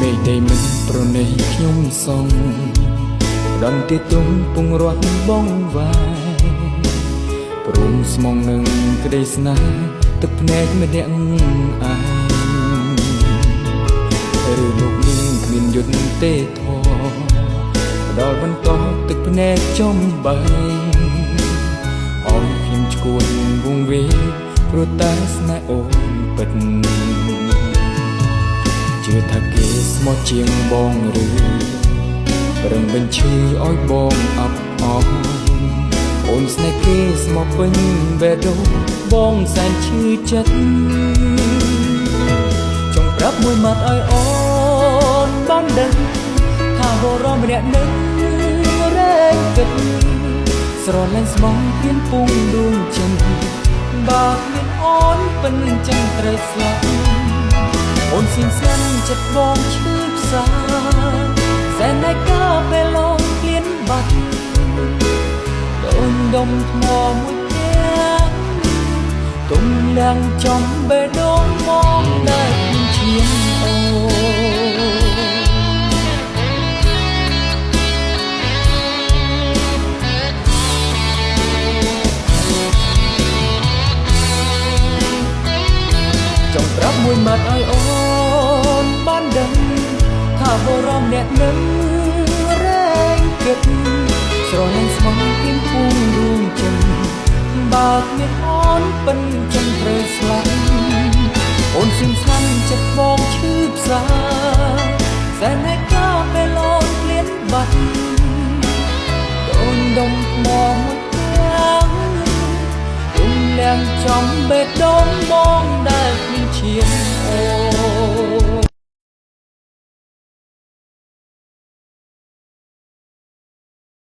មេឃដីមិនប្រណីខ្ញុំសងដន្ទាទុំពងរត់បងវាយព្រមស្មងនឹងក្តីស្នេហ៍ទឹកភ្នែកម្នាក់ឯងឬលោកនេះគ្មានយុទ្ធទេធរដល់បន្តទឹកភ្នែកចំបែងអោយខ្ញុំឈួនវងវាព្រោះតែស្នេហ៍អូនពិតជឿថាគេស្មោះជាងបងឬប្រឹងបញ្ឈឺឲ្យបងអាប់អស់អូនស្នេហ៍គេស្មោះពេញបេះដូងបងសែនឈឺចិត្តចង់ប្រាប់មួយម៉ាត់ឲ្យអូនបានដឹងថាបរមម្នាក់នឹងរែងគិតស្រលាញ់ស្មងព្រៀនពុងដួងចិត្តបើមានអូនពិនចឹងត្រូវស្លាប់អូនសៀងស្លាន់ចិត្តបងឈឺផ្សាសែនឯកាពេលលងឃ្លានបាត់ដូនដុំថ្មមួយផ្ទះទុំលាំងចំបេះដូងមកដែលឈាមអូចង់ប្រាប់មួយម៉ាត់ឲ្យអូនបានដឹងថាបរមអ្នកនឹងរែងគិតស្រលាញ់ស្មងពីពុំរួមចិត្តបើមានអូនពិនចឹងត្រូវស្លាប់អូនសៀមស្លាន់ចិត្តបងឈឺផ្សាសែនឯកាពេលអូនឃ្លានបាត់ដូនដុំថ្មមួយផ្ទាំងទុំលាំងចំបេះ